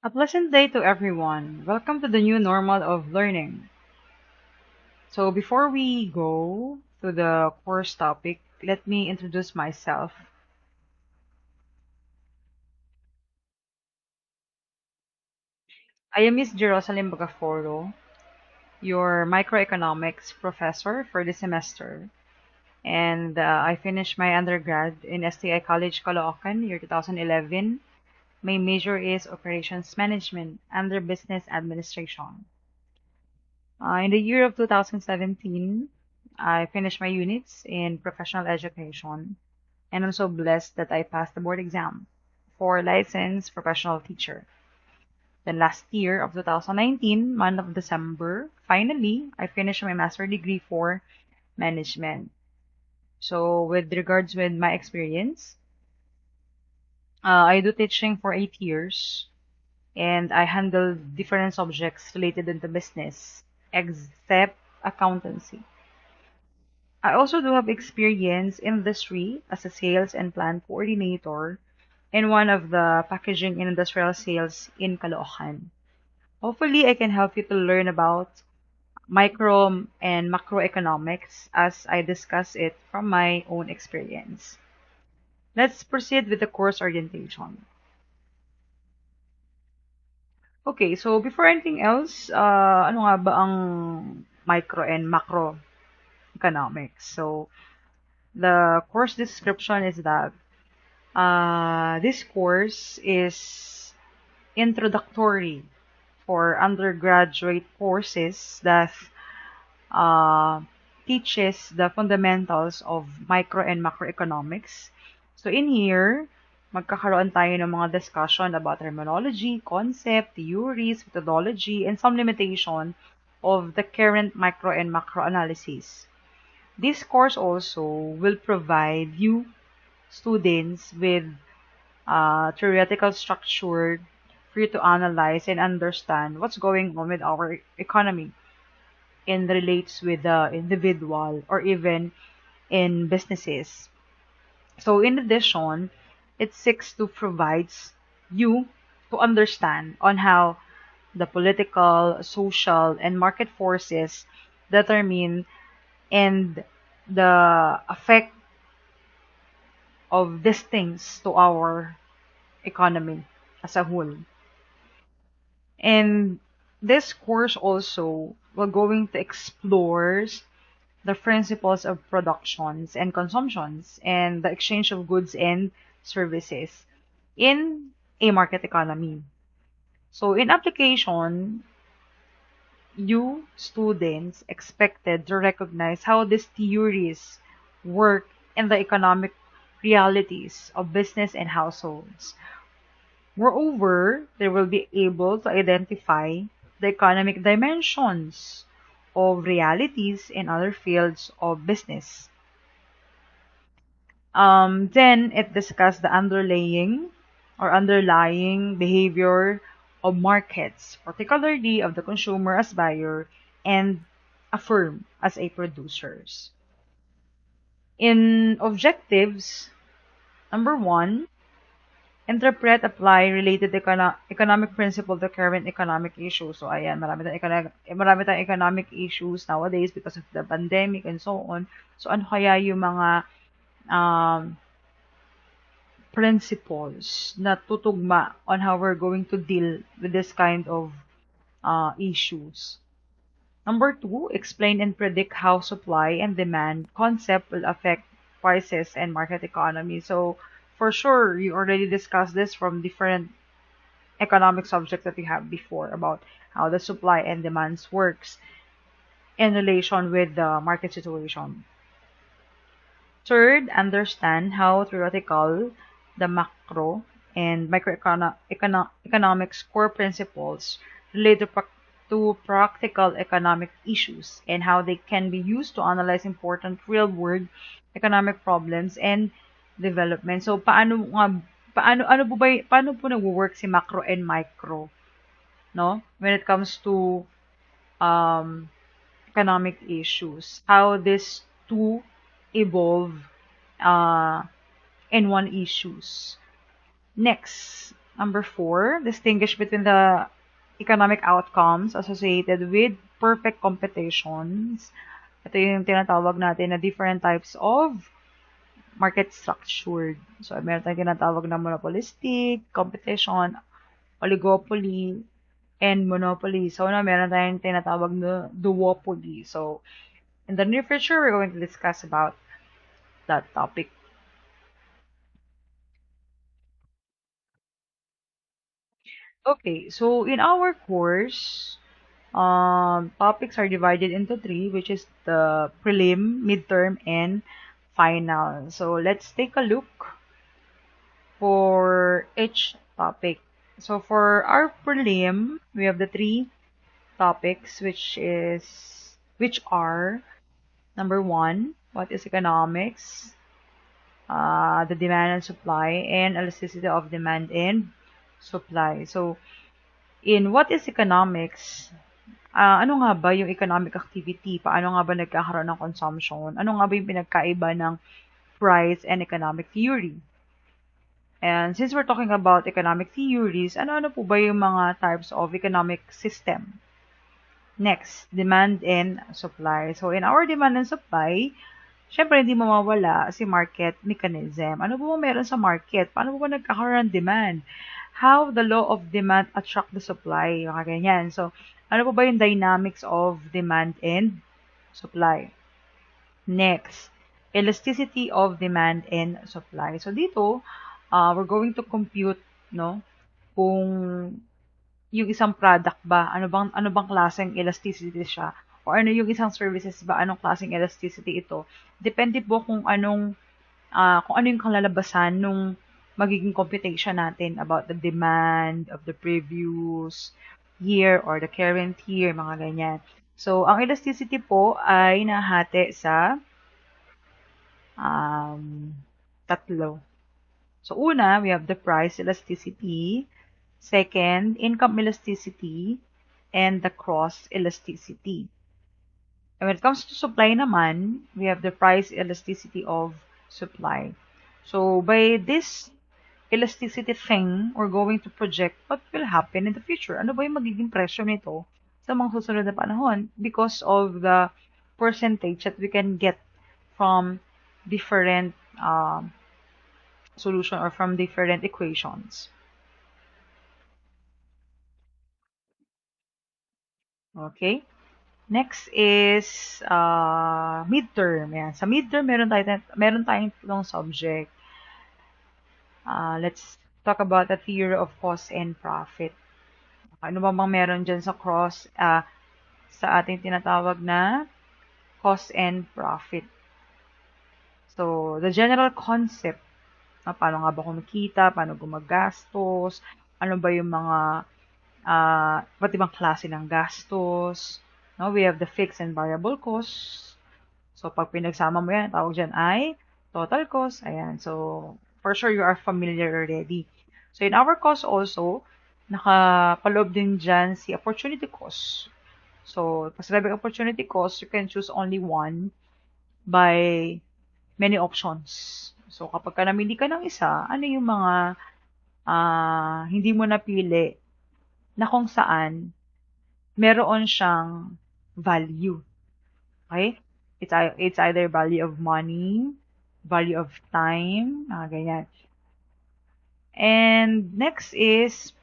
A pleasant day to everyone. Welcome to the new normal of learning. So, before we go to the course topic, let me introduce myself. I am Miss Jerusalem Bagaforo, your microeconomics professor for this semester, and I finished my undergrad in STI College, Caloocan, year 2011. My major is operations management under business administration. In the year of 2017, I finished my units in professional education, and I'm so blessed that I passed the board exam for licensed professional teacher. Then last year of 2019, month of December, finally, I finished my master degree for management. So with regards with my experience, I do teaching for 8 years, and I handle different subjects related into business, except accountancy. I also do have experience in industry as a sales and plant coordinator in one of the packaging and industrial sales in Caloocan. Hopefully, I can help you to learn about micro and macroeconomics as I discuss it from my own experience. Let's proceed with the course orientation. Okay, so before anything else, ano nga ba ang micro and macroeconomics? So, the course description is that this course is introductory for undergraduate courses that uh, teaches the fundamentals of micro and macroeconomics. So in here, magkakaroon tayo ng mga discussion about terminology, concept, theories, methodology, and some limitation of the current micro and macro analysis. This course also will provide you students with theoretical structure for you to analyze and understand what's going on with our economy and relates with the individual or even in businesses. So in addition, it seeks to provide you to understand on how the political, social, and market forces determine and the effect of these things to our economy as a whole. And this course also we're going to explore the principles of productions and consumptions and the exchange of goods and services in a market economy. So in application, you students expected to recognize how these theories work in the economic realities of business and households. Moreover, they will be able to identify the economic dimensions of realities in other fields of business. Then it discussed the underlying behavior of markets, particularly of the consumer as buyer and a firm as a producers. In objectives, number one, interpret, apply related economic principle to current economic issues. So, ayan, marami tayong economic issues nowadays because of the pandemic and so on. So, ano kaya yung mga um, principles na tutugma on how we're going to deal with this kind of issues? Number two, explain and predict how supply and demand concept will affect prices and market economy. So, for sure, you already discussed this from different economic subjects that we have before about how the supply and demands works in relation with the market situation. Third, understand how theoretical the macro and microeconomics core principles relate to practical economic issues and how they can be used to analyze important real-world economic problems and development. So, paano po nagwo-work si macro and micro, no? When it comes to um, economic issues, how these two evolve uh, in one issues. Next, Number 4, distinguish between the economic outcomes associated with perfect competitions. Ito yung tinatawag natin na different types of market structured. So, meron tayong tinatawag na monopolistic, competition, oligopoly, and monopoly. So, meron tayong tinatawag na duopoly. So, in the near future, we're going to discuss about that topic. Okay, so in our course, topics are divided into three, which is the prelim, midterm, and final. So let's take a look for each topic. So for our prelim, we have the three topics, which are number one, what is economics, the demand and supply, and elasticity of demand and supply. So in what is economics, ano nga ba yung economic activity? Paano nga ba nagkakaroon ng consumption? Ano nga ba yung pinagkaiba ng price and economic theory? And since we're talking about economic theories, ano-ano po ba yung mga types of economic system? Next, demand and supply. So, in our demand and supply, syempre hindi mawawala si market mechanism. Ano po ba meron sa market? Paano po ba nagkakaroon ng demand? How the law of demand attract the supply? Mga ganyan. So, ano po ba yung dynamics of demand and supply? Next, elasticity of demand and supply. So, dito, we're going to compute, no, kung yung isang product ba, ano bang klaseng elasticity siya, o ano yung isang services ba, anong klaseng elasticity ito. Depende po kung ano yung kalalabasan nung magiging computation natin about the demand of the previous year or the current year, mga ganyan. So, ang elasticity po ay nahati sa um, tatlo. So, una, we have the price elasticity. Second, income elasticity. And the cross elasticity. And when it comes to supply naman, we have the price elasticity of supply. So, by this elasticity thing, we're going to project what will happen in the future. Ano ba yung magiging presyo nito sa mga susunod na panahon because of the percentage that we can get from different solution or from different equations. Okay? Next is midterm. Yan. Sa midterm, meron tayong tatlong subject. Let's talk about the theory of cost and profit. Ano ba bang meron dyan sa ating tinatawag na cost and profit? So, the general concept, paano nga ba kumikita, paano gumagastos, ano ba yung mga iba't ibang klase ng gastos. No? We have the fixed and variable costs. So, pag pinagsama mo yan, tawag dyan ay total cost. Ayan. So, for sure, you are familiar already. So, in our cost also, nakapaloob din dyan si opportunity cost. So, pag sinabing opportunity cost, you can choose only one by many options. So, kapag ka namili ka ng isa, ano yung mga hindi mo napili na kung saan meron siyang value. Okay? It's either value of money, value of time, ganyan. And next is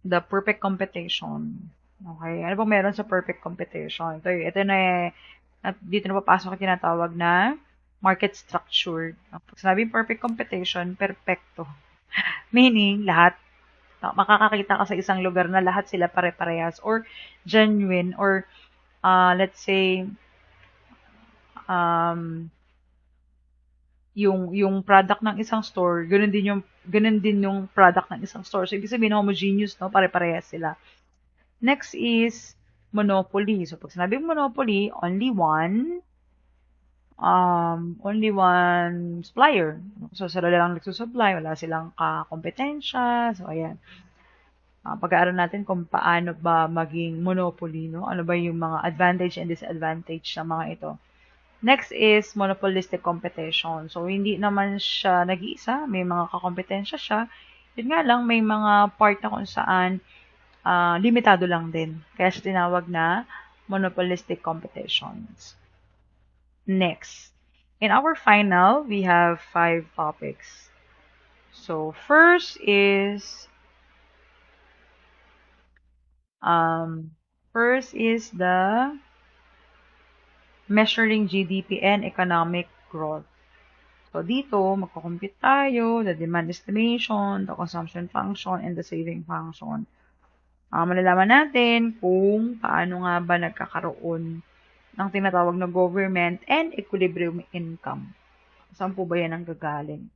the perfect competition. Okay? Ano bang meron sa perfect competition? Ito na at dito na papasok yung tinatawag na market structure. Pag sinabing perfect competition, perfecto. Meaning, lahat makakakita ka sa isang lugar na lahat sila pare-parehas or genuine or let's say um, yung product ng isang store, ganun din yung product ng isang store. So, ibig sabihin homogeneous, no? Pare-parehas sila. Next is monopoly. So, pag sinabing monopoly, only one supplier. So, sila lang nagsusupply, wala silang kompetensya. So, ayan. Pag-aaral natin kung paano ba maging monopoly, no? Ano ba yung mga advantage and disadvantage ng mga ito. Next is monopolistic competition. So, hindi naman siya nag-iisa. May mga kakompetensya siya. Yun nga lang, may mga part na kung saan limitado lang din. Kaya siya tinawag na monopolistic competitions. Next. In our final, we have 5 topics. So, first is the measuring GDP and economic growth. So, dito, magko-compute tayo, the demand estimation, the consumption function, and the saving function. Malalaman natin kung paano nga ba nagkakaroon ng tinatawag na government and equilibrium income. Saan po ba yan ang gagaling?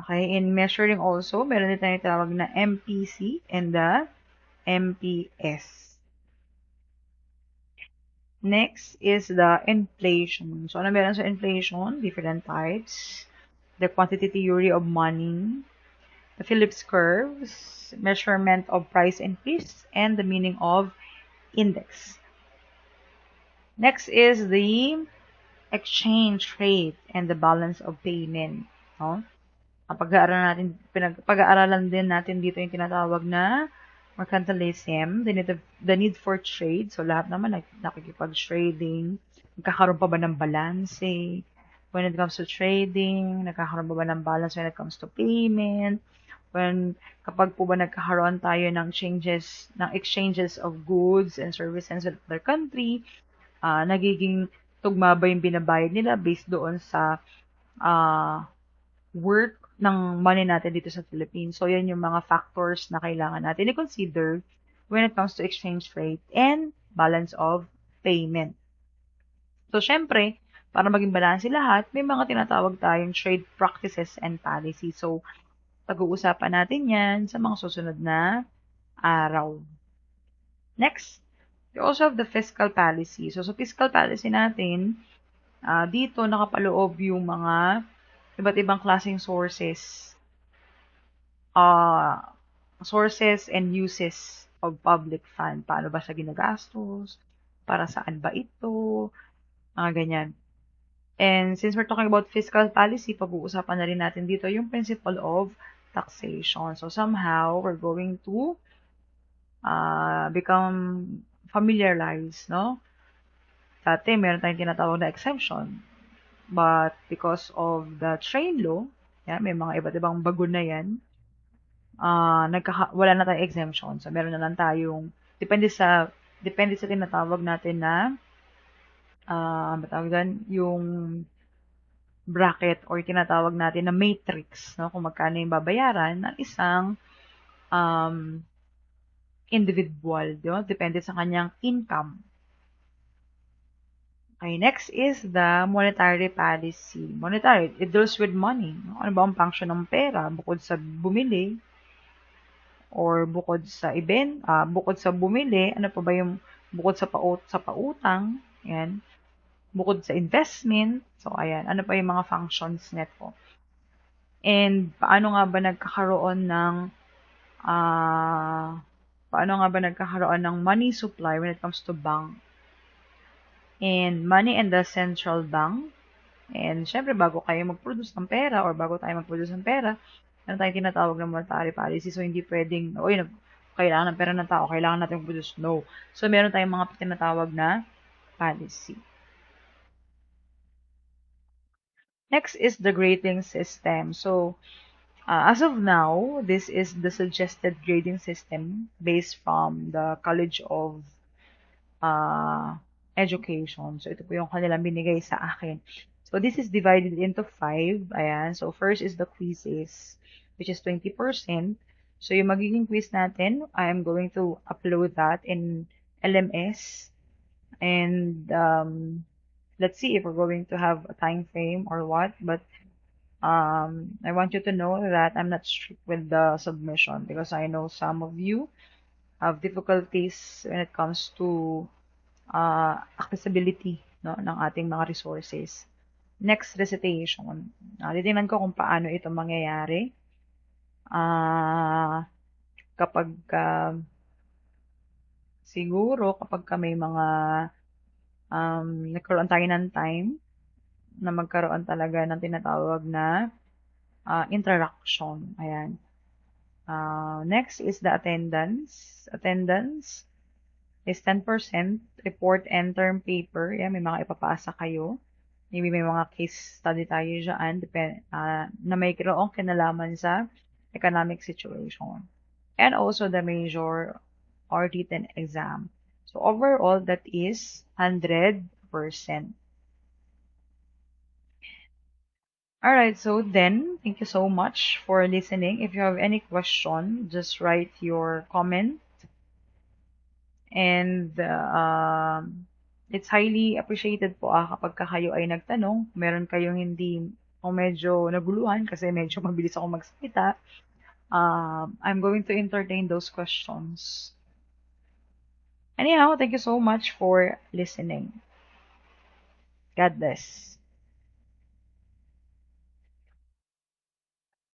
Okay, in measuring also, meron din tayong tinatawag na MPC and the MPS. Next is the inflation. So, ano meron sa inflation? Different types. The quantity theory of money, the Phillips curves, measurement of price increase, and the meaning of index. Next is the exchange rate and the balance of payment. No? Pag-aaralan din natin dito yung tinatawag na mercantilism, the need for trade. So, lahat naman nakikipag-trading. Nagkakaroon pa ba ng balance? When it comes to trading, nagkakaroon pa ba ng balance when it comes to payment? Kapag po ba nagkakaroon tayo ng exchanges of goods and services with other country, nagiging tugma ba yung binabayad nila based doon sa worth ng money natin dito sa Philippines. So, yan yung mga factors na kailangan natin i-consider when it comes to exchange rate and balance of payment. So, syempre, para maging balanse lahat, may mga tinatawag tayong trade practices and policy. So, pag-uusapan natin yan sa mga susunod na araw. Next, we also have the fiscal policy. So, sa fiscal policy natin, dito nakapaloob yung mga iba't ibang klaseng sources and uses of public fund. Paano ba siya ginagastos? Para saan ba ito? Mga ganyan. And since we're talking about fiscal policy, pag-uusapan na rin natin dito yung principle of taxation. So somehow, we're going to become familiarized, no? Dati, meron tayong tinatawag na exemption. But because of the train law, may mga iba't ibang bago na yan, wala na tayong exemption. So, meron na lang tayong, depende sa tinatawag natin na, yung bracket or tinatawag natin na matrix, no? Kung magkano yung babayaran ng isang individual, di ba? Depende sa kanyang income. Okay, next is the monetary policy. Monetary, it deals with money. Ano ba ang function ng pera? Bukod sa bumili, or bukod sa bukod sa bumili, ano pa ba yung bukod sa pautang, yan. Bukod sa investment, so ayan, ano pa yung mga functions nito? And paano nga ba nagkakaroon ng money supply when it comes to bank? And money in the central bank. And syempre, bago kayo mag-produce ng pera or bago tayo mag-produce ng pera, ano tayong tinatawag ng monetary policy. So, hindi pwedeng, kailangan ng pera ng tao, kailangan natin mag-produce. No. So, meron tayong mga tinatawag na policy. Next is the grading system. So, as of now, this is the suggested grading system based from the College of Education. So, ito po yung kanilang binigay sa akin. So, this is divided into 5. Ayan. So, first is the quizzes, which is 20%. So, yung magiging quiz natin, I am going to upload that in LMS. And, let's see if we're going to have a time frame or what. But, I want you to know that I'm not strict with the submission because I know some of you have difficulties when it comes to accessibility, no, ng ating mga resources. Next, recitation. Titingnan ko kung paano ito mangyayari. Siguro kapag may mga nagkaroon tayo ng time na magkaroon talaga ng tinatawag na interaction. Ayan. Next is the attendance. Attendance is 10%. Report and term paper. Yan, may mga ipapasa kayo. Maybe may mga case study tayo dyan na may kiroong kinalaman sa economic situation. And also the major or written exam. So overall, that is 100%. Alright, so then, thank you so much for listening. If you have any question, just write your comment. And it's highly appreciated po kapag kayo ay nagtanong. Meron kayong hindi o medyo naguluhan kasi medyo mabilis ako magsalita. I'm going to entertain those questions. Anyhow, thank you so much for listening. God bless.